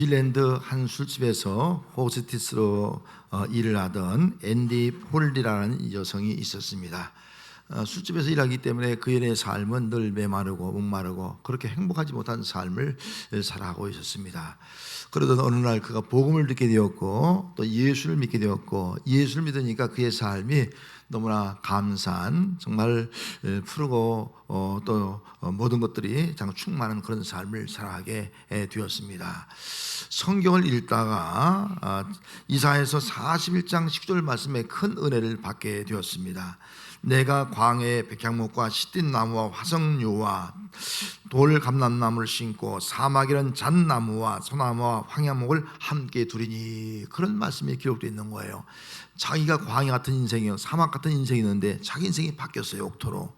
뉴질랜드 한 술집에서 호스티스로 일을 하던 앤디 폴이라는 여성이 있었습니다. 술집에서 일하기 때문에 그의 삶은 늘 메마르고 목마르고 그렇게 행복하지 못한 삶을 살아가고 있었습니다. 그러던 어느 날 그가 복음을 듣게 되었고 또 예수를 믿게 되었고, 예수를 믿으니까 그의 삶이 너무나 감사한, 정말 푸르고 또 모든 것들이 장 충만한 그런 삶을 살아가게 되었습니다. 성경을 읽다가 이사야서 41장 19절 말씀에 큰 은혜를 받게 되었습니다. 내가 광야에 백향목과 시딘 나무와 화석류와 돌 감람나무를 심고 사막에는 잣나무와 소나무와 황야목을 함께 두리니, 그런 말씀이 기록되어 있는 거예요. 자기가 광야 같은 인생이요, 사막 같은 인생이었는데 자기 인생이 바뀌었어요, 옥토로.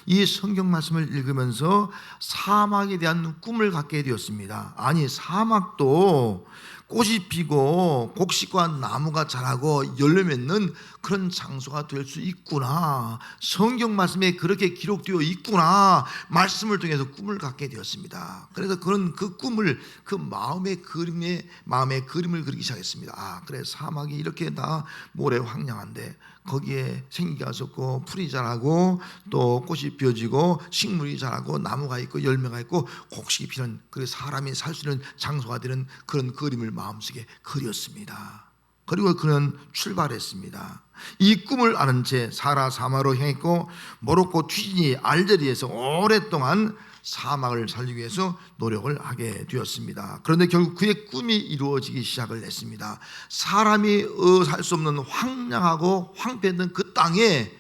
이 성경 말씀을 읽으면서 사막에 대한 꿈을 갖게 되었습니다. 아니, 사막도 꽃이 피고 곡식과 나무가 자라고 열매 맺는 그런 장소가 될 수 있구나, 성경 말씀에 그렇게 기록되어 있구나, 말씀을 통해서 꿈을 갖게 되었습니다. 그래서 그런 그 꿈을, 그 마음의 그림을 그리기 시작했습니다. 그래, 사막이 이렇게 다 모래 황량한데 거기에 생기가 있었고 풀이 자라고 또 꽃이 피어지고 식물이 자라고 나무가 있고 열매가 있고 곡식이 피는, 그 사람이 살 수 있는 장소가 되는 그런 그림을 마음속에 그렸습니다. 그리고 그는 출발했습니다. 이 꿈을 아는 채 사라 사마로 향했고 모로코 튀지니 알제리에서 오랫동안 사막을 살리기 위해서 노력을 하게 되었습니다. 그런데 결국 그의 꿈이 이루어지기 시작을 했습니다. 사람이 살 수 없는 황량하고 황폐했던 그 땅에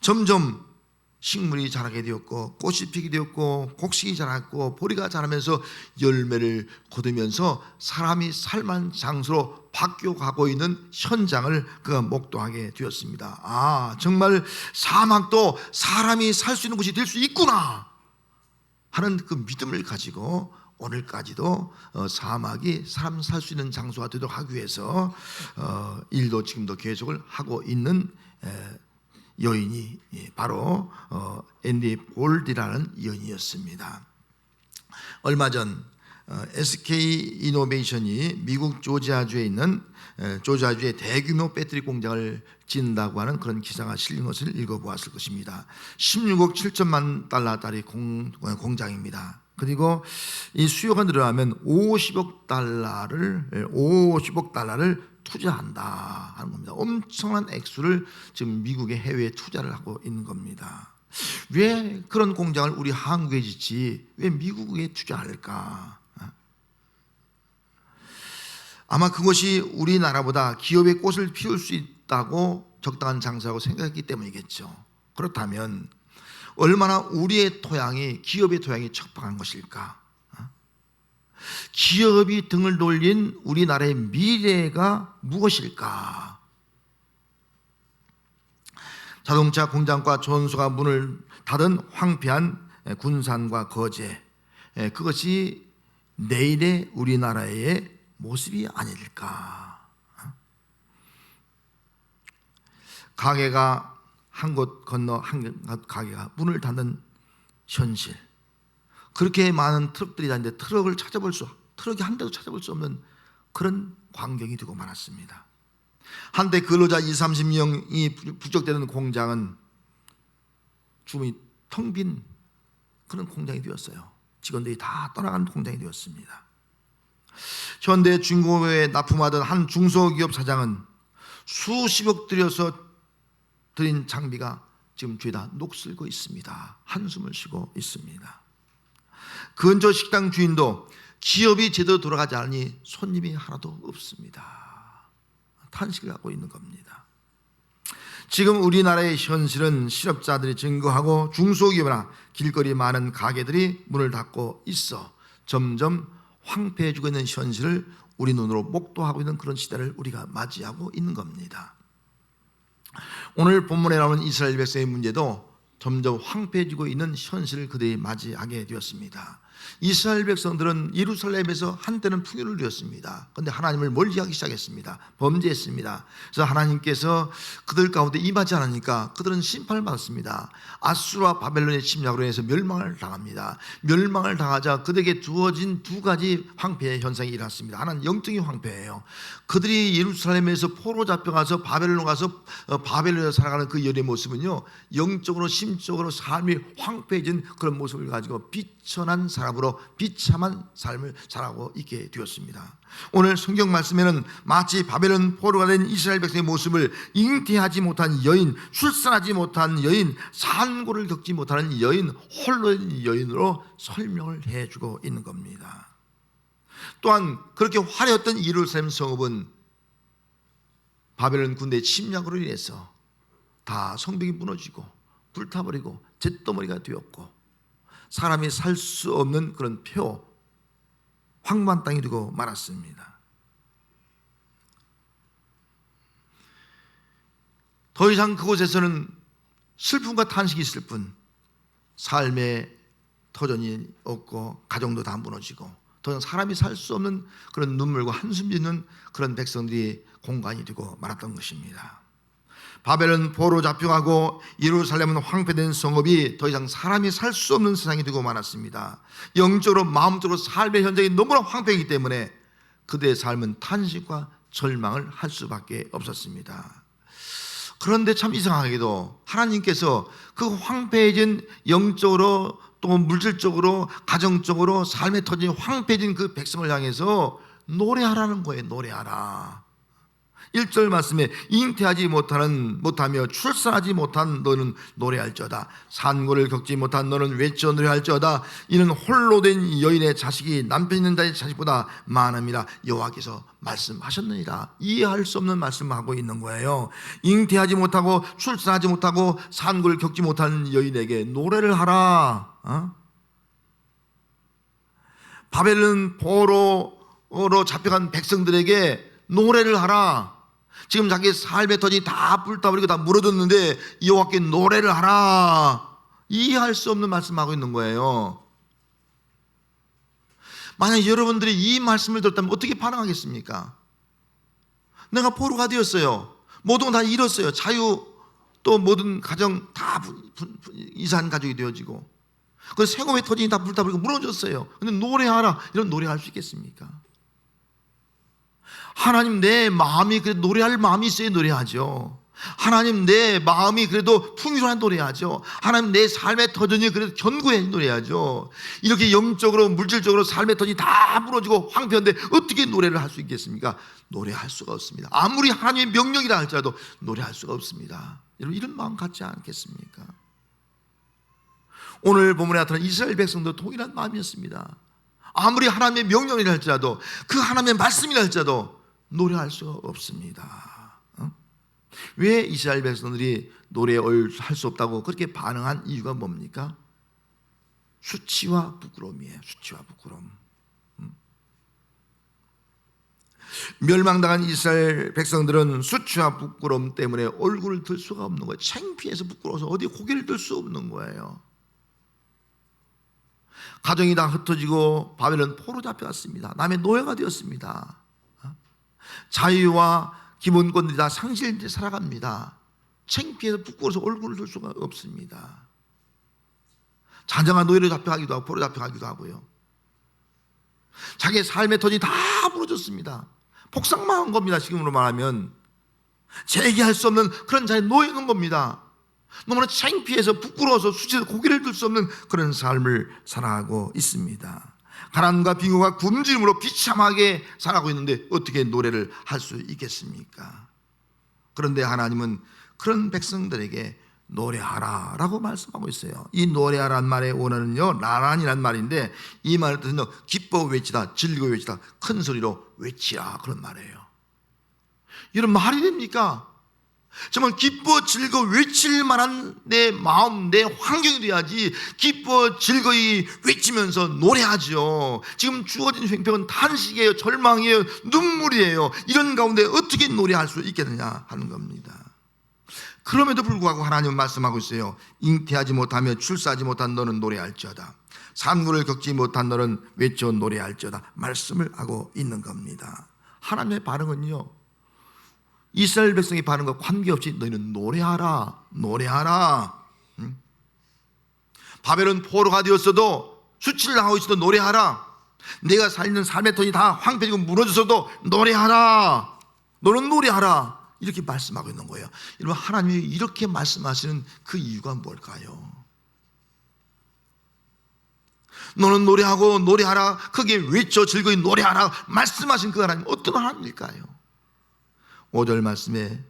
점점 식물이 자라게 되었고 꽃이 피게 되었고 곡식이 자랐고 보리가 자라면서 열매를 거두면서 사람이 살만한 장소로 바뀌어가고 있는 현장을 그가 목도하게 되었습니다. 정말 사막도 사람이 살 수 있는 곳이 될 수 있구나 하는 그 믿음을 가지고 오늘까지도 사막이 사람 살 수 있는 장소가 되도록 하기 위해서 일도 지금도 계속을 하고 있는 여인이 바로 앤디 폴이라는 여인이었습니다. 얼마 전 SK 이노베이션이 미국 조지아주에 있는 조지아주의 대규모 배터리 공장을 짓는다고 하는 그런 기사가 실린 것을 읽어보았을 것입니다. 16억 7천만 달러짜리 공장입니다. 그리고 이 수요가 늘어나면 50억 달러를 투자한다 하는 겁니다. 엄청난 액수를 지금 미국의 해외에 투자를 하고 있는 겁니다. 왜 그런 공장을 우리 한국에 짓지 왜 미국에 투자할까? 아마 그것이 우리나라보다 기업의 꽃을 피울 수 있다고 적당한 장소라고 생각했기 때문이겠죠. 그렇다면 얼마나 우리의 토양이, 기업의 토양이 척박한 것일까? 기업이 등을 돌린 우리나라의 미래가 무엇일까? 자동차 공장과 전소가 문을 닫은 황폐한 군산과 거제, 그것이 내일의 우리나라의 모습이 아닐까? 가게가 한 곳 건너 한 가게가 문을 닫는 현실, 그렇게 많은 트럭들이 다니는데 트럭이 한 대도 찾아볼 수 없는 그런 광경이 되고 말았습니다. 한때 근로자 20-30명이 부족되는 공장은 주문이 텅 빈 그런 공장이 되었어요. 직원들이 다 떠나간 공장이 되었습니다. 현대 중고에 납품하던 한 중소기업 사장은 수십억 들여서 들인 장비가 지금 죄다 녹슬고 있습니다. 한숨을 쉬고 있습니다. 근처 식당 주인도 기업이 제대로 돌아가지 않으니 손님이 하나도 없습니다. 탄식을 하고 있는 겁니다. 지금 우리나라의 현실은 실업자들이 증거하고 중소기업이나 길거리 많은 가게들이 문을 닫고 있어 점점 황폐해지고 있는 현실을 우리 눈으로 목도하고 있는 그런 시대를 우리가 맞이하고 있는 겁니다. 오늘 본문에 나오는 이스라엘 백성의 문제도 점점 황폐해지고 있는 현실을 그들이 맞이하게 되었습니다. 이스라엘 백성들은 예루살렘에서 한때는 풍요를 누렸습니다. 그런데 하나님을 멀리하기 시작했습니다. 범죄했습니다. 그래서 하나님께서 그들 가운데 임하지 않으니까 그들은 심판을 받았습니다. 아수르와 바벨론의 침략으로 인해서 멸망을 당합니다. 멸망을 당하자 그들에게 주어진 두 가지 황폐의 현상이 일어났습니다. 하나는 영적인 황폐예요. 그들이 예루살렘에서 포로 잡혀가서 바벨론으로 가서 바벨론에서 살아가는 그 열의 모습은요, 영적으로 심적으로 삶이 황폐해진 그런 모습을 가지고 비천한 사람으로 비참한 삶을 살아가고 있게 되었습니다. 오늘 성경 말씀에는 마치 바벨론 포로가 된 이스라엘 백성의 모습을 잉태하지 못한 여인, 출산하지 못한 여인, 산고를 겪지 못하는 여인, 홀로 된 여인으로 설명을 해주고 있는 겁니다. 또한 그렇게 화려했던 예루살렘 성읍은 바벨론 군대의 침략으로 인해서 다 성벽이 무너지고 불타버리고 잿더미가 되었고 사람이 살 수 없는 그런 표, 황무한 땅이 되고 말았습니다. 더 이상 그곳에서는 슬픔과 탄식이 있을 뿐 삶의 터전이 없고 가정도 다 무너지고 더 이상 사람이 살 수 없는 그런 눈물과 한숨 짓는 그런 백성들이 공간이 되고 말았던 것입니다. 바벨은 포로 잡혀가고 예루살렘은 황폐된 성읍이 더 이상 사람이 살 수 없는 세상이 되고 말았습니다. 영적으로 마음적으로 삶의 현장이 너무나 황폐이기 때문에 그들의 삶은 탄식과 절망을 할 수밖에 없었습니다. 그런데 참 이상하게도 하나님께서 그 황폐해진 영적으로 또 물질적으로 가정적으로 삶의 터진 황폐해진 그 백성을 향해서 노래하라는 거예요. 노래하라. 1절 말씀에 잉태하지 못하며 출산하지 못한 너는 노래할지어다. 산고를 겪지 못한 너는 외쳐 노래할지어다. 이는 홀로 된 여인의 자식이 남편 있는 자의 자식보다 많음이라 여호와께서 말씀하셨느니라. 이해할 수 없는 말씀을 하고 있는 거예요. 잉태하지 못하고 출산하지 못하고 산고를 겪지 못한 여인에게 노래를 하라. 바벨론 포로로 잡혀간 백성들에게 노래를 하라. 지금 자기 삶의 터전이 다 불타버리고 다 무너졌는데 여호와께 노래를 하라. 이해할 수 없는 말씀하고 있는 거예요. 만약 여러분들이 이 말씀을 들었다면 어떻게 반응하겠습니까? 내가 포로가 되었어요. 모든 걸 다 잃었어요. 자유, 또 모든 가정 다 이산 가족이 되어지고 그 생업의 터전이 다 불타버리고 무너졌어요. 근데 노래하라. 이런 노래할 수 있겠습니까? 하나님, 내 마음이 그래도 노래할 마음이 있어야 노래하죠. 하나님, 내 마음이 그래도 풍요로한 노래하죠. 하나님, 내 삶의 터전이 그래도 견고해 노래하죠. 이렇게 영적으로 물질적으로 삶의 터전이 다 무너지고 황폐한데 어떻게 노래를 할 수 있겠습니까? 노래할 수가 없습니다. 아무리 하나님의 명령이라 할지라도 노래할 수가 없습니다. 여러분, 이런 마음 갖지 않겠습니까? 오늘 본문에 나타난 이스라엘 백성도 동일한 마음이었습니다. 아무리 하나님의 명령이라 할지라도 그 하나님의 말씀이라 할지라도 노래할 수가 없습니다. 왜 이스라엘 백성들이 노래할 수 없다고 그렇게 반응한 이유가 뭡니까? 수치와 부끄러움이에요. 수치와 부끄러움. 멸망당한 이스라엘 백성들은 수치와 부끄러움 때문에 얼굴을 들 수가 없는 거예요. 창피해서 부끄러워서 어디 고개를 들 수 없는 거예요. 가정이 다 흩어지고 바벨론 포로 잡혀갔습니다. 남의 노예가 되었습니다. 자유와 기본권들이 다 상실돼 살아갑니다. 창피해서 부끄러워서 얼굴을 들 수가 없습니다. 잔정한 노예로 잡혀가기도 하고 포로 잡혀가기도 하고요. 자기의 삶의 터전이 다 무너졌습니다. 폭삭망한 겁니다. 지금으로 말하면 재기할 수 없는 그런 자의 노예는 겁니다. 너무나 창피해서 부끄러워서 수치에서 고개를 들 수 없는 그런 삶을 살아가고 있습니다. 가난과 빈곤과 굶주림으로 비참하게 살아가고 있는데 어떻게 노래를 할 수 있겠습니까? 그런데 하나님은 그런 백성들에게 노래하라 라고 말씀하고 있어요. 이 노래하라는 말의 원어는요, 라란이라는 말인데 이 말을 뜻은요, 기뻐 외치다, 즐겨 외치다, 큰 소리로 외치라, 그런 말이에요. 이런 말이 됩니까? 정말 기뻐 즐거 외칠 만한 내 마음, 내 환경이 돼야지 기뻐 즐거이 외치면서 노래하죠. 지금 주어진 형편은 탄식이에요, 절망이에요, 눈물이에요. 이런 가운데 어떻게 노래할 수 있겠느냐 하는 겁니다. 그럼에도 불구하고 하나님은 말씀하고 있어요. 잉태하지 못하며 출산하지 못한 너는 노래할지어다. 산구를 겪지 못한 너는 외쳐 노래할지어다 말씀을 하고 있는 겁니다. 하나님의 반응은요, 이스라엘 백성의 반응과 관계없이 너희는 노래하라, 노래하라. 바벨론 포로가 되었어도, 수치를 당하고 있어도 노래하라. 내가 살는 삶의 턴이 다 황폐지고 무너졌어도 노래하라, 너는 노래하라, 이렇게 말씀하고 있는 거예요. 여러분, 하나님이 이렇게 말씀하시는 그 이유가 뭘까요? 너는 노래하고 노래하라, 크게 외쳐 즐거이 노래하라 말씀하신 그 하나님, 어떤 하나님일까요? 5절 말씀에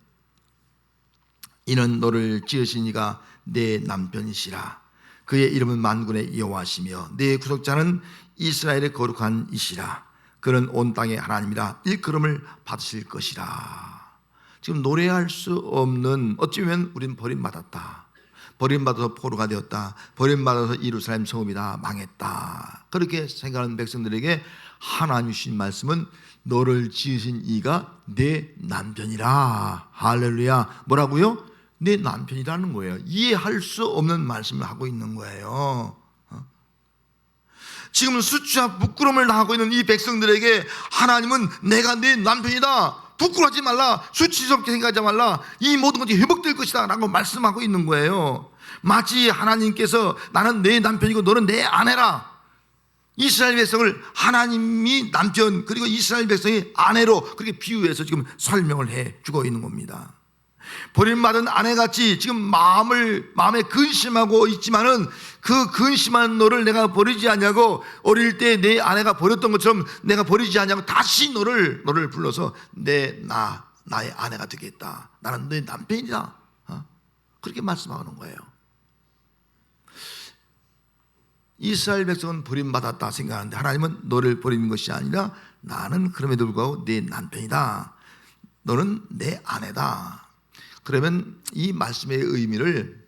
이는 너를 지으신 이가 내 남편이시라. 그의 이름은 만군의 여호와시며 내 구속자는 이스라엘의 거룩한 이시라. 그는 온 땅의 하나님이라 일컬음을 받으실 것이라. 지금 노래할 수 없는, 어찌보면 우리는 버림받았다, 버림받아서 포로가 되었다, 버림받아서 예루살렘 성읍이 다 망했다, 그렇게 생각하는 백성들에게 하나님 주신 말씀은 너를 지으신 이가 내 남편이라. 할렐루야. 뭐라고요? 내 남편이라는 거예요. 이해할 수 없는 말씀을 하고 있는 거예요. 지금 수치와 부끄러움을 당하고 있는 이 백성들에게 하나님은 내가 내 남편이다, 부끄러워하지 말라, 수치스럽게 생각하지 말라, 이 모든 것이 회복될 것이다 라고 말씀하고 있는 거예요. 마치 하나님께서 나는 내 남편이고 너는 내 아내라, 이스라엘 백성을 하나님이 남편 그리고 이스라엘 백성이 아내로 그렇게 비유해서 지금 설명을 해 주고 있는 겁니다. 버림받은 아내같이 지금 마음에 근심하고 있지만은 그 근심한 너를 내가 버리지 않냐고, 어릴 때 내 아내가 버렸던 것처럼 내가 버리지 않냐고 다시 너를 불러서 나의 아내가 되겠다, 나는 내 남편이다, 그렇게 말씀하는 거예요. 이스라엘 백성은 버림받았다 생각하는데 하나님은 너를 버리는 것이 아니라 나는 그럼에도 불구하고 내 남편이다, 너는 내 아내다. 그러면 이 말씀의 의미를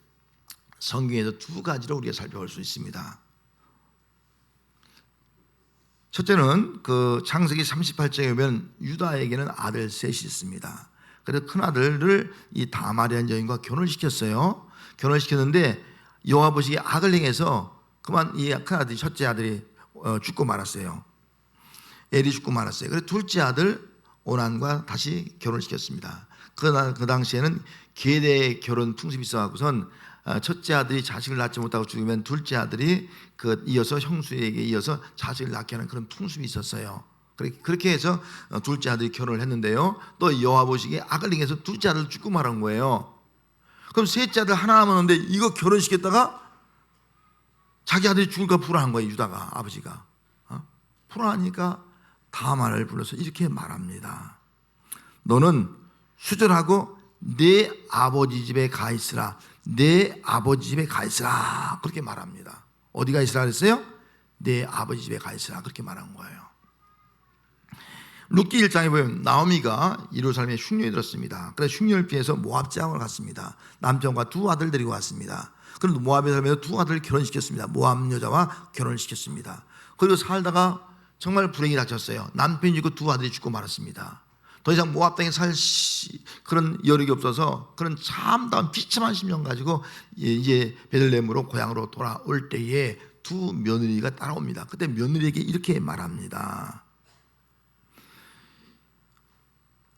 성경에서 두 가지로 우리가 살펴볼 수 있습니다. 첫째는 그 창세기 38장에 보면 유다에게는 아들 셋이 있습니다. 그래서 큰 아들을 이 다말이라는 여인과 결혼을 시켰어요. 결혼을 시켰는데 여호와 보시기에 악을 행해서 그만 이 큰 아들이, 첫째 아들이 죽고 말았어요. 엘이 죽고 말았어요. 그래서 둘째 아들 오난과 다시 결혼을 시켰습니다. 그 당시에는 계대 결혼 풍습이 있어갖고선 첫째 아들이 자식을 낳지 못하고 죽으면 둘째 아들이 이어서 형수에게 이어서 자식을 낳게 하는 그런 풍습이 있었어요. 그렇게 해서 둘째 아들이 결혼을 했는데요, 또 여호와 보시기에 악을 행해서 둘째 아들 죽고 말한 거예요. 그럼 셋째 아들 하나 남았는데 이거 결혼시켰다가 자기 아들이 죽을까 불안한 거예요. 유다가, 아버지가 불안하니까 다말을 불러서 이렇게 말합니다. 너는 수절하고 내 아버지 집에 가 있으라, 내 아버지 집에 가 있으라, 그렇게 말합니다. 어디가 있으라 그랬어요? 내 아버지 집에 가 있으라, 그렇게 말한 거예요. 룻기 1장에 보면 나오미가 예루살렘에 흉년이 들었습니다. 그래서 흉년을 피해서 모압 지방으로 갔습니다. 남편과 두 아들 데리고 갔습니다. 그런데 모압에 살면서 두 아들을 결혼시켰습니다. 모압 여자와 결혼을 시켰습니다. 그리고 살다가 정말 불행이 닥쳤어요. 남편이 죽고 두 아들이 죽고 말았습니다. 더 이상 모압 땅에 살 그런 여력이 없어서 그런 참다운 비참한 심령 가지고 이제 베들레헴으로 고향으로 돌아올 때에 두 며느리가 따라옵니다. 그때 며느리에게 이렇게 말합니다.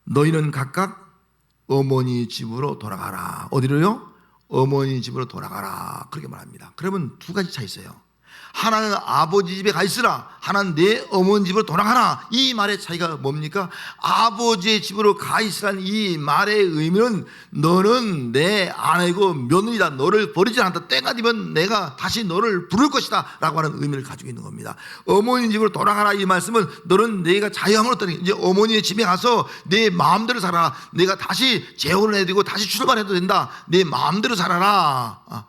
너희는 각각 어머니 집으로 돌아가라. 어디로요? 어머니 집으로 돌아가라, 그렇게 말합니다. 그러면 두 가지 차이 있어요. 하나는 아버지 집에 가 있으라, 하나는 내 어머니 집으로 돌아가라. 이 말의 차이가 뭡니까? 아버지의 집으로 가 있으라는 이 말의 의미는 너는 내 아내고 며느리다, 너를 버리지 않았다, 때가 되면 내가 다시 너를 부를 것이다 라고 하는 의미를 가지고 있는 겁니다. 어머니 집으로 돌아가라, 이 말씀은 너는 내가 자유함을 얻다니, 이제 어머니의 집에 가서 내 마음대로 살아라, 내가 다시 재혼을 해도 되고 다시 출발해도 된다, 내 마음대로 살아라,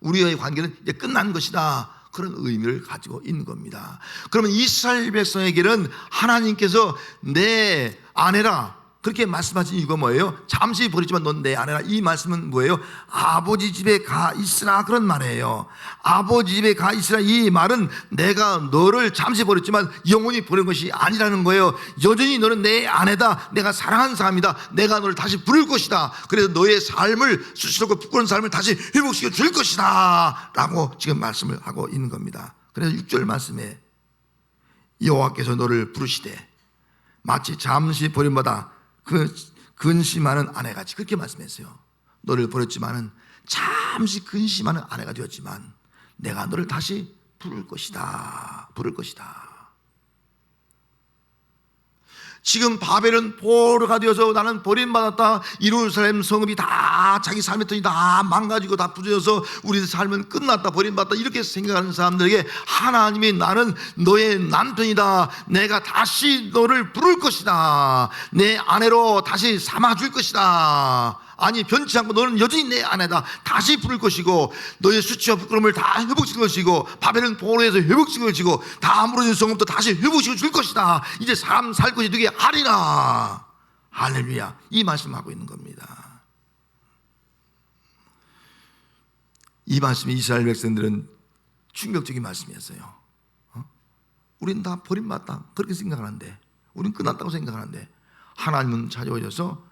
우리의 관계는 이제 끝난 것이다, 그런 의미를 가지고 있는 겁니다. 그러면 이스라엘 백성에게는 하나님께서 내 아내라 그렇게 말씀하신 이유가 뭐예요? 잠시 버리지만 넌 내 아내라, 이 말씀은 뭐예요? 아버지 집에 가 있으라, 그런 말이에요. 아버지 집에 가 있으라, 이 말은 내가 너를 잠시 버렸지만 영원히 버린 것이 아니라는 거예요. 여전히 너는 내 아내다, 내가 사랑하는 사람이다, 내가 너를 다시 부를 것이다, 그래서 너의 삶을, 수치스럽고 부끄러운 삶을 다시 회복시켜 줄 것이다 라고 지금 말씀을 하고 있는 겁니다. 그래서 6절 말씀에 여호와께서 너를 부르시되 마치 잠시 버림받아 그 근심하는 아내같이, 그렇게 말씀했어요. 너를 버렸지만은 잠시 근심하는 아내가 되었지만 내가 너를 다시 부를 것이다. 지금 바벨은 포로가 되어서 나는 버림받았다, 예루살렘 성읍이 다 자기 삶의 턴이 다 망가지고 다 부서져서 우리 삶은 끝났다, 버림받았다, 이렇게 생각하는 사람들에게 하나님이 나는 너의 남편이다, 내가 다시 너를 부를 것이다, 내 아내로 다시 삼아줄 것이다, 아니 변치 않고 너는 여전히 내 아내다, 다시 부를 것이고 너의 수치와 부끄러움을 다 회복시킬 것이고 바벨은 포로에서 회복시킬 것이고 다 무너진 성읍도 다시 회복시켜 줄 것이다, 이제 사람 살 것이 되게 하리라. 할렐루야. 이 말씀하고 있는 겁니다. 이 말씀이 이스라엘 백성들은 충격적인 말씀이었어요. 우린 다 버림받았다 그렇게 생각하는데, 우린 끝났다고 생각하는데 하나님은 찾아오셔서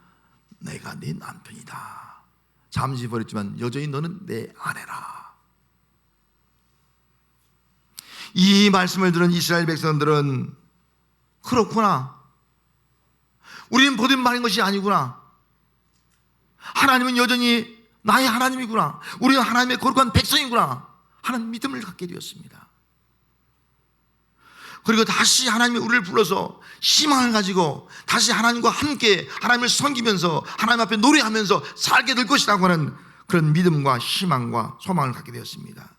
내가 네 남편이다, 잠시 버렸지만 여전히 너는 내 아내라. 이 말씀을 들은 이스라엘 백성들은 그렇구나, 우리는 버림받은 것이 아니구나, 하나님은 여전히 나의 하나님이구나, 우리는 하나님의 거룩한 백성이구나 하는 믿음을 갖게 되었습니다. 그리고 다시 하나님이 우리를 불러서 희망을 가지고 다시 하나님과 함께 하나님을 섬기면서 하나님 앞에 노래하면서 살게 될 것이라고 하는 그런 믿음과 희망과 소망을 갖게 되었습니다.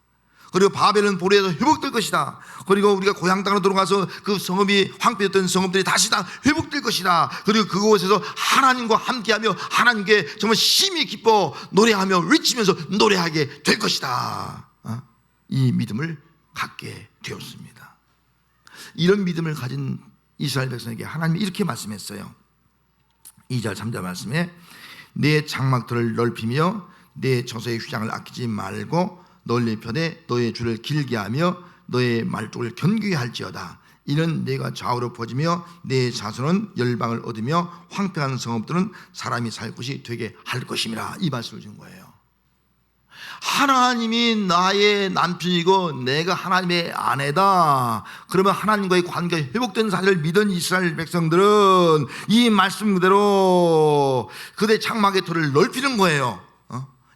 그리고 바벨은 포로에서 회복될 것이다, 그리고 우리가 고향 땅으로 돌아가서 그 성읍이 황폐했던 성읍들이 다시 다 회복될 것이다, 그리고 그곳에서 하나님과 함께하며 하나님께 정말 심히 기뻐 노래하며 외치면서 노래하게 될 것이다, 이 믿음을 갖게 되었습니다. 이런 믿음을 가진 이스라엘 백성에게 하나님이 이렇게 말씀했어요. 2절 3절 말씀에 내 장막들을 넓히며 내 저소의 휘장을 아끼지 말고 널리 펴되 너의 줄을 길게 하며 너의 말뚝을 견고히 할지어다. 이는 내가 좌우로 퍼지며 내 자손은 열방을 얻으며 황폐한 성읍들은 사람이 살 곳이 되게 할 것임이라. 이 말씀을 준 거예요. 하나님이 나의 남편이고 내가 하나님의 아내다, 그러면 하나님과의 관계가 회복된 사실을 믿은 이스라엘 백성들은 이 말씀 그대로 그대 장막의 터를 넓히는 거예요.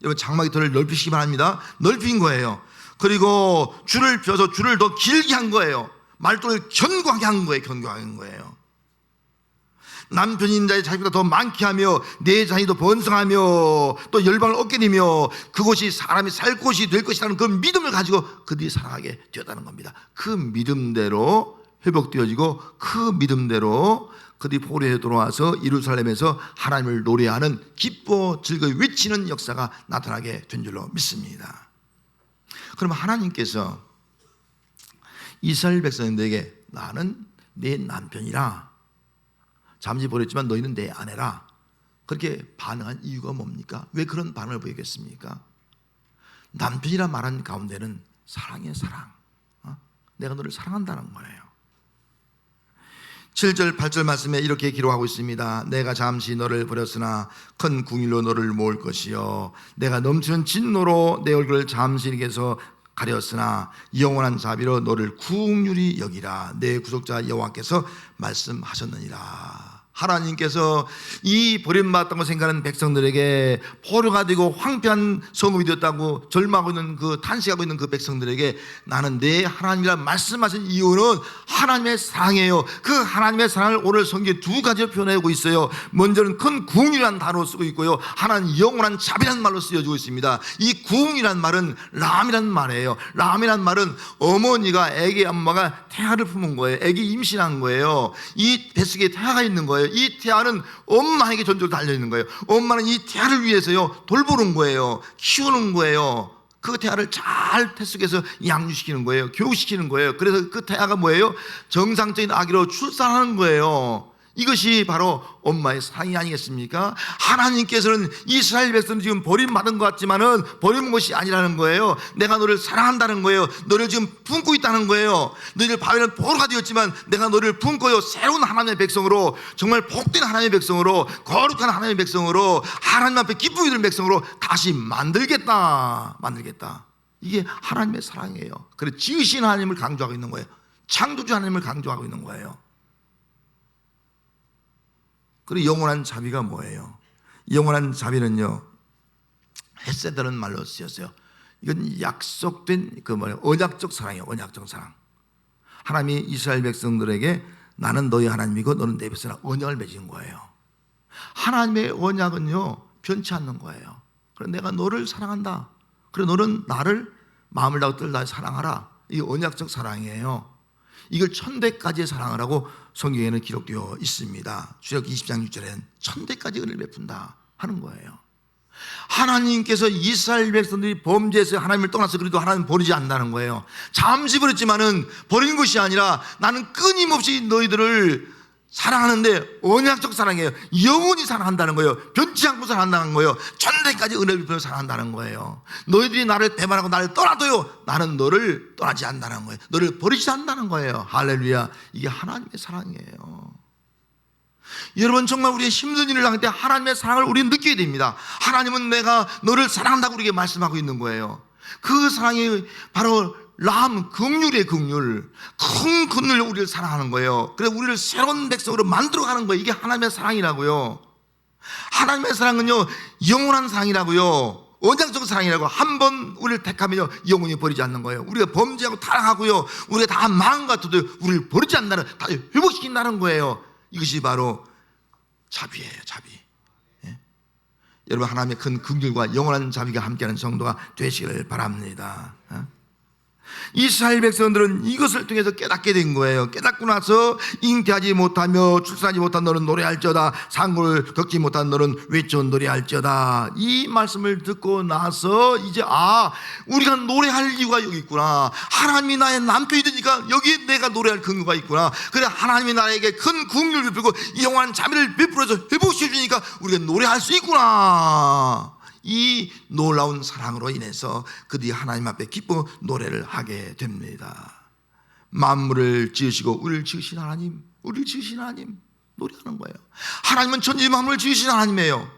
여러분 장막의 터를 넓히시기 바랍니다. 넓힌 거예요. 그리고 줄을 펴서 줄을 더 길게 한 거예요. 말뚝을 견고하게 한 거예요. 견고하게 한 거예요. 남편인 자의 자식보다 더 많게 하며 내 자녀이 더 번성하며 또 열방을 얻게 되며 그곳이 사람이 살 곳이 될 것이라는 그 믿음을 가지고 그들이 살아가게 되었다는 겁니다. 그 믿음대로 회복되어지고 그 믿음대로 그들이 포로에 돌아와서 예루살렘에서 하나님을 노래하는 기뻐 즐거이 외치는 역사가 나타나게 된 줄로 믿습니다. 그럼 하나님께서 이스라엘 백성들에게 나는 내 남편이라, 잠시 버렸지만 너희는 내 아내라, 그렇게 반응한 이유가 뭡니까? 왜 그런 반응을 보이겠습니까? 남편이라 말한 가운데는 사랑의 사랑, 내가 너를 사랑한다는 거예요. 7절 8절 말씀에 이렇게 기록하고 있습니다. 내가 잠시 너를 버렸으나 큰 궁일로 너를 모을 것이요 내가 넘치는 진노로 내 얼굴을 잠시 내게서 가렸으나 영원한 자비로 너를 긍휼히 여기라. 내 구속자 여호와께서 말씀하셨느니라. 하나님께서 이 버림받았다고 생각하는 백성들에게, 포로가 되고 황폐한 성읍이 되었다고 절망하고 있는 그 탄식하고 있는 그 백성들에게 나는 내 하나님이라 말씀하신 이유는 하나님의 사랑이에요. 그 하나님의 사랑을 오늘 성경에 두 가지로 표현하고 있어요. 먼저는 큰 궁이라는 단어로 쓰고 있고요, 하나는 영원한 자비라는 말로 쓰여지고 있습니다. 이 궁이란 말은 람이라는 말이에요. 람이란 말은 어머니가 아기 엄마가 태아를 품은 거예요. 아기 임신한 거예요. 이 뱃속에 태아가 있는 거예요. 이 태아는 엄마에게 전적으로 달려있는 거예요. 엄마는 이 태아를 위해서요 돌보는 거예요. 키우는 거예요. 그 태아를 잘 태속에서 양육시키는 거예요. 교육시키는 거예요. 그래서 그 태아가 뭐예요? 정상적인 아기로 출산하는 거예요. 이것이 바로 엄마의 사랑이 아니겠습니까? 하나님께서는 이스라엘 백성은 지금 버림받은 것 같지만은 버린 것이 아니라는 거예요. 내가 너를 사랑한다는 거예요. 너를 지금 품고 있다는 거예요. 너희들 바벨은 포로가 되었지만 내가 너를 품고요 새로운 하나님의 백성으로, 정말 복된 하나님의 백성으로, 거룩한 하나님의 백성으로, 하나님 앞에 기쁨이 드는 백성으로 다시 만들겠다. 이게 하나님의 사랑이에요. 그래서 지으신 하나님을 강조하고 있는 거예요. 창조주 하나님을 강조하고 있는 거예요. 그리고 영원한 자비가 뭐예요? 영원한 자비는요, 헤세드라는 말로 쓰였어요. 이건 약속된 언약적 사랑이에요. 언약적 사랑. 하나님이 이스라엘 백성들에게 나는 너희 하나님이고 너는 내 백성이라 언약을 맺은 거예요. 하나님의 언약은요, 변치 않는 거예요. 그래서 내가 너를 사랑한다. 그래 너는 나를 마음을 다하고 뜻을 다해 사랑하라. 이게 언약적 사랑이에요. 이걸 천대까지의 사랑을 하고 성경에는 기록되어 있습니다. 출애굽기 20장 6절에는 천대까지 은혜를 베푼다 하는 거예요. 하나님께서 이스라엘 백성들이 범죄해서 하나님을 떠나서 그래도 하나님 버리지 않는다는 거예요. 잠시 버렸지만은 버린 것이 아니라 나는 끊임없이 너희들을 사랑하는데 언약적 사랑이에요. 영원히 사랑한다는 거예요. 변치 않고 사랑한다는 거예요. 천대까지 은혜를 베풀어 사랑한다는 거예요. 너희들이 나를 배반하고 나를 떠나도요, 나는 너를 떠나지 않는다는 거예요. 너를 버리지 않는다는 거예요. 할렐루야. 이게 하나님의 사랑이에요. 여러분, 정말 우리의 힘든 일을 당할 때 하나님의 사랑을 우리는 느껴야 됩니다. 하나님은 내가 너를 사랑한다고 우리에게 말씀하고 있는 거예요. 그 사랑이 바로 람, 긍휼이에요. 긍휼. 큰 긍휼로 우리를 사랑하는 거예요. 그래서 우리를 새로운 백성으로 만들어가는 거예요. 이게 하나님의 사랑이라고요. 하나님의 사랑은요, 영원한 사랑이라고요. 언약적 사랑이라고. 한 번 우리를 택하면요, 영원히 버리지 않는 거예요. 우리가 범죄하고 타락하고요, 우리가 다 망한 것 같아도 우리를 버리지 않는다는, 다 회복시킨다는 거예요. 이것이 바로 자비예요. 자비. 예? 여러분, 하나님의 큰 긍휼과 영원한 자비가 함께하는 성도가 되시기를 바랍니다. 이스라엘 백성들은 이것을 통해서 깨닫게 된 거예요. 깨닫고 나서 잉태하지 못하며 출산하지 못한 너는 노래할지어다, 상고를 겪지 못한 너는 외쳐 노래할지어다. 이 말씀을 듣고 나서 이제 우리가 노래할 이유가 여기 있구나. 하나님이 나의 남편이 되니까 여기 내가 노래할 근거가 있구나. 그래, 하나님이 나에게 큰 긍휼을 베풀고 영원한 자비를 베풀어서 회복시켜 주니까 우리가 노래할 수 있구나. 이 놀라운 사랑으로 인해서 그들이 하나님 앞에 기뻐 노래를 하게 됩니다. 만물을 지으시고 우리를 지으신 하나님, 우리를 지으신 하나님 노래하는 거예요. 하나님은 천지 만물을 지으신 하나님이에요.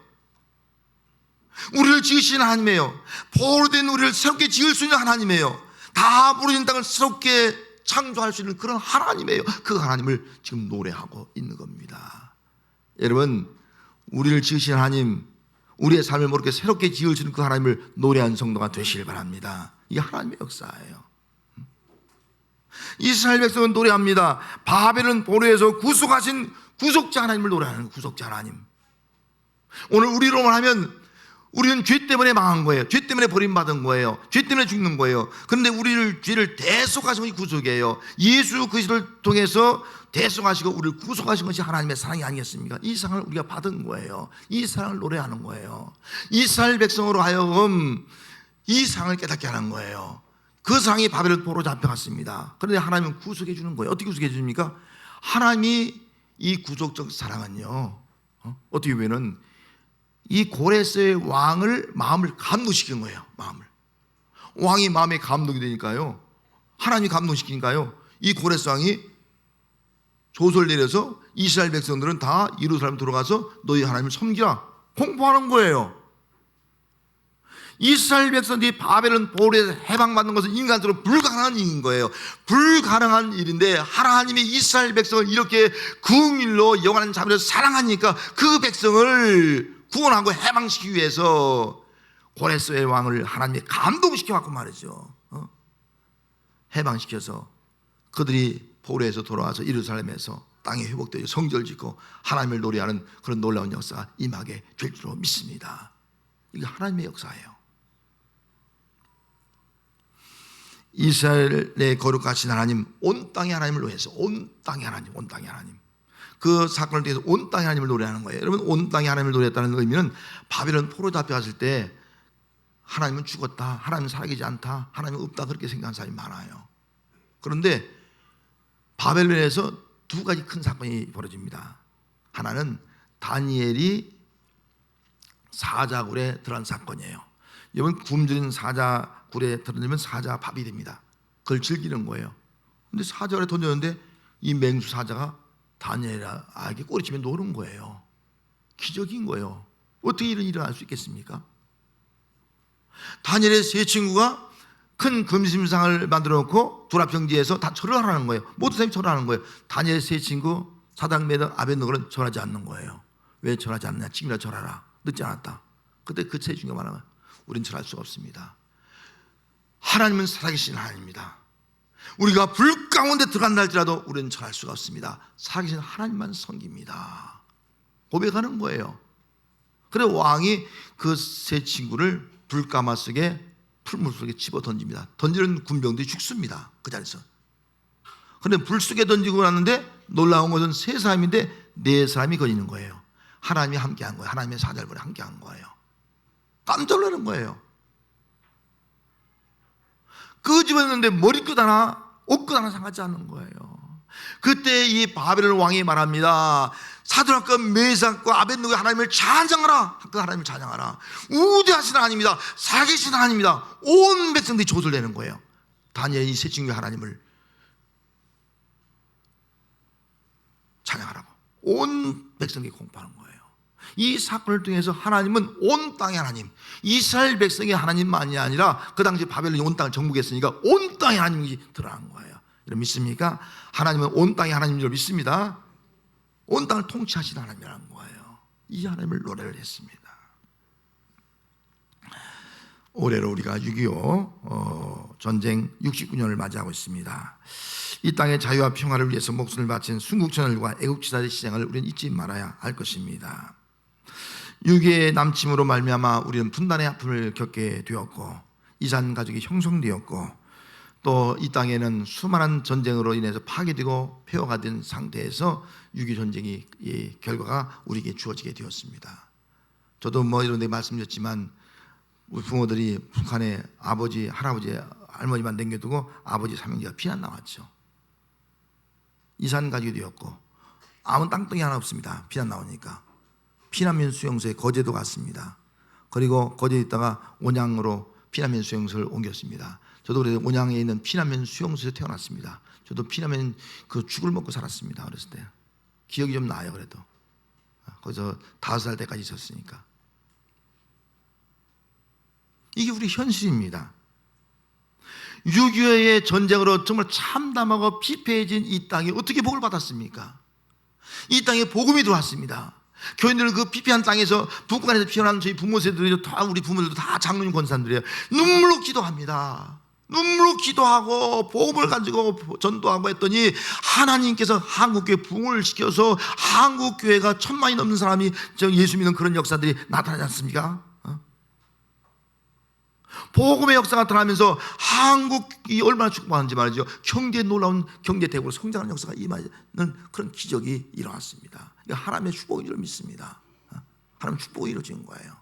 우리를 지으신 하나님이에요. 포로된 우리를 새롭게 지을 수 있는 하나님이에요. 다 부러진 땅을 새롭게 창조할 수 있는 그런 하나님이에요. 그 하나님을 지금 노래하고 있는 겁니다. 여러분, 우리를 지으신 하나님, 우리의 삶을 모르게 새롭게 지을 수 있는 그 하나님을 노래하는 성도가 되시길 바랍니다. 이게 하나님의 역사예요. 이스라엘 백성은 노래합니다. 바벨론 포로에서 구속하신 구속자 하나님을 노래하는 구속자 하나님. 오늘 우리로 말하면 우리는 죄 때문에 망한 거예요. 죄 때문에 버림받은 거예요. 죄 때문에 죽는 거예요. 그런데 우리를 죄를 대속하신 것이 구속이에요. 예수 그리스도를 통해서 대속하시고 우리를 구속하신 것이 하나님의 사랑이 아니겠습니까? 이 사랑을 우리가 받은 거예요. 이 사랑을 노래하는 거예요. 이스라엘 백성으로 하여금 이 사랑을 깨닫게 하는 거예요. 그 사랑이 바벨론 포로로 잡혀갔습니다. 그런데 하나님은 구속해 주는 거예요. 어떻게 구속해 줍니까? 하나님이 이 구속적 사랑은요, 어떻게 보면은 이 고레스의 왕을 마음을 감동시킨 거예요. 마음을. 왕이 마음에 감동이 되니까요, 하나님이 감동시키니까요, 이 고레스 왕이 조서를 내려서 이스라엘 백성들은 다 예루살렘 들어가서 너희 하나님을 섬기라 공포하는 거예요. 이스라엘 백성들이 바벨론 포로에서 해방받는 것은 인간적으로 불가능한 일인 거예요. 불가능한 일인데 하나님이 이스라엘 백성을 이렇게 긍휼로 영원한 자비로 사랑하니까 그 백성을 구원하고 해방시키기 위해서 고레스의 왕을 하나님이 감동시켜 갖고 말이죠. 해방시켜서 그들이 포로에서 돌아와서 예루살렘에서 땅이 회복되어 성전을 짓고 하나님을 노래하는 그런 놀라운 역사가 임하게 될 줄로 믿습니다. 이게 하나님의 역사예요. 이스라엘의 거룩하신 하나님, 온 땅의 하나님을 노래해서 온 땅의 하나님, 온 땅의 하나님. 그 사건을 통해서 온 땅의 하나님을 노래하는 거예요. 여러분, 온 땅의 하나님을 노래했다는 의미는 바벨론 포로 잡혀갔을 때 하나님은 죽었다, 하나님은 살아계지 않다, 하나님은 없다, 그렇게 생각하는 사람이 많아요. 그런데 바벨론에서 두 가지 큰 사건이 벌어집니다. 하나는 다니엘이 사자굴에 들어간 사건이에요. 여러분, 굶주린 사자굴에 들어가면 사자밥이 됩니다. 그걸 즐기는 거예요. 근데 사자굴에 던졌는데 이 맹수 사자가 다니엘에게 꼬리치며 노는 거예요. 기적인 거예요. 어떻게 이런 일이 일어날 수 있겠습니까? 다니엘의 세 친구가 큰 금심상을 만들어 놓고 두랍병지에서 다 절을 하라는 거예요. 모두 사람이 절하는 거예요. 다니엘 세 친구 사드락 메삭 아벳느고는 절하지 않는 거예요. 왜 절하지 않느냐? 지금이라 절하라. 늦지 않았다. 그때 그 세 친구가 말하면 우린 절할 수가 없습니다. 하나님은 살아계신 하나님입니다. 우리가 불 가운데 들어간다 할지라도 우리는 절할 수가 없습니다. 살아계신 하나님만 섬깁니다. 고백하는 거예요. 그래 왕이 그 세 친구를 불가마 속에 풀물 속에 집어 던집니다. 던지는 군병들이 죽습니다. 그 자리에서. 그런데 불 속에 던지고 났는데 놀라운 것은 세 사람인데 네 사람이 걸리는 거예요. 하나님이 함께한 거예요. 하나님의 사절벌이 함께한 거예요. 깜짝 놀라는 거예요. 끄집었는데 머리끝 하나 옷끝 하나 상하지 않는 거예요. 그때 이 바벨론 왕이 말합니다. 사드락과 메삭과 아벳느고의 하나님을 찬양하라. 그 하나님을 찬양하라. 우대하신 하나님이다. 살아계신 하나님이다. 온 백성들이 조소를 내는 거예요. 다니엘 이 세 친구의 하나님을 찬양하라고 온 백성이 공포하는 거예요. 이 사건을 통해서 하나님은 온 땅의 하나님, 이스라엘 백성의 하나님만이 아니라 그 당시 바벨론이 온 땅을 정복했으니까 온 땅의 하나님이 드러난 거예요. 여러분 믿습니까? 하나님은 온 땅의 하나님인 줄 믿습니다. 온 땅을 통치하시는 하나님이라는 거예요. 이 하나님을 노래를 했습니다. 올해로 우리가 6.25 전쟁 69년을 맞이하고 있습니다. 이 땅의 자유와 평화를 위해서 목숨을 바친 순국천열과 애국지사의 희생을 우리는 잊지 말아야 할 것입니다. 6.25의 남침으로 말미암아 우리는 분단의 아픔을 겪게 되었고 이산 가족이 형성되었고 또 이 땅에는 수많은 전쟁으로 인해서 파괴되고 폐허가 된 상태에서 6.25 전쟁이 이 결과가 우리에게 주어지게 되었습니다. 저도 이런 데 말씀드렸지만 우리 부모들이 북한에 아버지, 할아버지, 할머니만 남겨두고 아버지 삼형제가 피난 나왔죠. 이산 가족이 되었고 아무 땅덩이 하나 없습니다. 피난 나오니까 피난민 수용소에 거제도 갔습니다. 그리고 거제에 있다가 온양으로 피난민 수용소를 옮겼습니다. 저도 그래서 온양에 있는 피난민 수용소에 태어났습니다. 저도 피난민 그 죽을 먹고 살았습니다. 어렸을 때 기억이 좀 나요. 그래도 거기서 5살 때까지 있었으니까. 이게 우리 현실입니다. 6.25의 전쟁으로 정말 참담하고 피폐해진 이 땅이 어떻게 복을 받았습니까? 이 땅에 복음이 들어왔습니다. 교인들은 그 피폐한 땅에서 북한에서 피어난 저희 부모 세대들이 다 우리 부모들도 다 장로님 권사님들이에요. 눈물로 기도합니다. 눈물로 기도하고 복음을 가지고 전도하고 했더니 하나님께서 한국교회 부흥을 시켜서 한국교회가 1000만이 넘는 사람이 예수 믿는 그런 역사들이 나타나지 않습니까? 복음의 역사가 나타나면서 한국이 얼마나 축복하는지 말이죠. 경제에 놀라운 경제 대국으로 성장하는 역사가 임하는 그런 기적이 일어났습니다. 하나님의 축복인 줄 믿습니다. 하나님의 축복이 이루어진 거예요.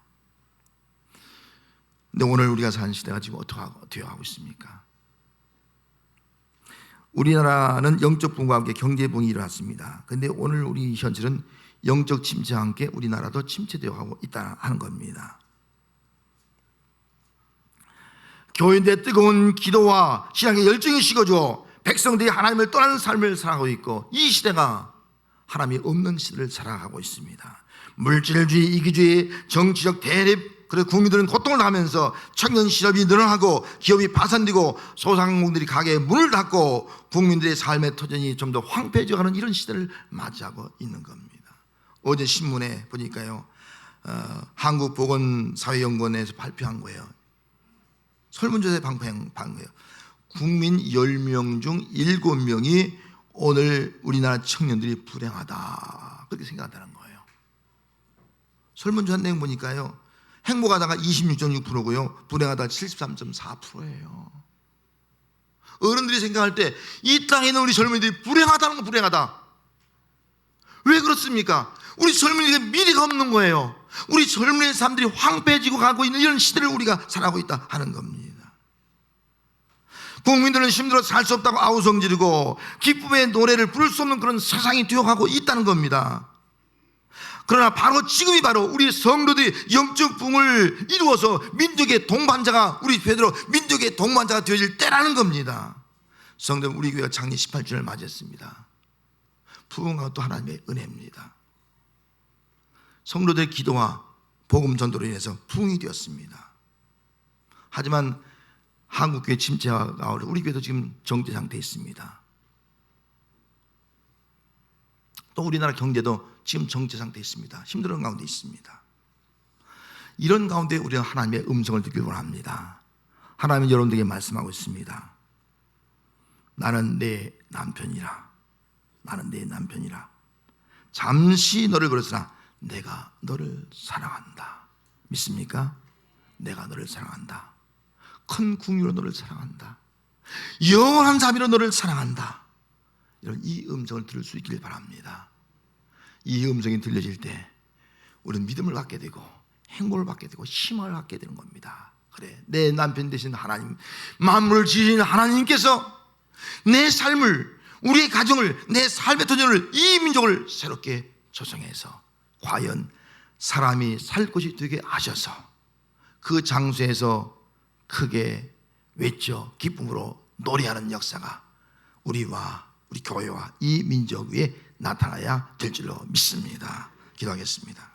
근데 오늘 우리가 사는 시대가 지금 어떻게 하고 있습니까? 우리나라는 영적 부흥과 함께 경제 부흥이 일어났습니다. 그런데 오늘 우리 현실은 영적 침체와 함께 우리나라도 침체되어 가고 있다 하는 겁니다. 교인들의 뜨거운 기도와 신앙의 열정이 식어져 백성들이 하나님을 떠나는 삶을 살아가고 있고 이 시대가 하나님이 없는 시대를 살아가고 있습니다. 물질주의, 이기주의, 정치적 대립, 그래서 국민들은 고통을 당하면서 청년 실업이 늘어나고 기업이 파산되고 소상공인들이 가게에 문을 닫고 국민들의 삶의 터전이 좀 더 황폐해져가는 이런 시대를 맞이하고 있는 겁니다. 어제 신문에 보니까요, 한국보건사회연구원에서 발표한 거예요. 설문조사에 방송한 거예요. 국민 10명 중 7명이 오늘 우리나라 청년들이 불행하다 그렇게 생각한다는 거예요. 설문조사 내용 보니까요, 행복하다가 26.6%고요 불행하다가 73.4%예요 어른들이 생각할 때 이 땅에 있는 우리 젊은이들이 불행하다는 건 불행하다. 왜 그렇습니까? 우리 젊은이들의 미래가 없는 거예요. 우리 젊은이의 삶들이 황폐해지고 가고 있는 이런 시대를 우리가 살아가고 있다 하는 겁니다. 국민들은 힘들어서 살 수 없다고 아우성 지르고 기쁨의 노래를 부를 수 없는 그런 세상이 되어가고 있다는 겁니다. 그러나 바로 지금이 바로 우리 성도들이 영적 부흥을 이루어서 민족의 동반자가, 우리 베드로 민족의 동반자가 되어질 때라는 겁니다. 성도는 우리 교회가 창립 18주년을 맞이했습니다. 부흥은 또 하나님의 은혜입니다. 성도들의 기도와 복음 전도로 인해서 부흥이 되었습니다. 하지만 한국교회 침체가 우리 교회도 지금 정체 상태에 있습니다. 또 우리나라 경제도 지금 정체 상태에 있습니다. 힘든 가운데 있습니다. 이런 가운데 우리가 하나님의 음성을 듣길 원합니다. 하나님은 여러분들에게 말씀하고 있습니다. 나는 내 남편이라. 나는 내 남편이라. 잠시 너를 버렸으나 내가 너를 사랑한다. 믿습니까? 내가 너를 사랑한다. 큰 궁유로 너를 사랑한다. 영원한 자비로 너를 사랑한다. 이런 이 음성을 들을 수 있길 바랍니다. 이 음성이 들려질 때 우리는 믿음을 갖게 되고 행복을 받게 되고 희망을 갖게 되는 겁니다. 그래, 내 남편 되신 하나님, 만물을 지으신 하나님께서 내 삶을, 우리의 가정을, 내 삶의 도전을, 이 민족을 새롭게 조성해서 과연 사람이 살 곳이 되게 하셔서 그 장소에서 크게 외쳐 기쁨으로 노래하는 역사가 우리와 우리 교회와 이 민족 위에 나타나야 될 줄로 믿습니다. 기도하겠습니다.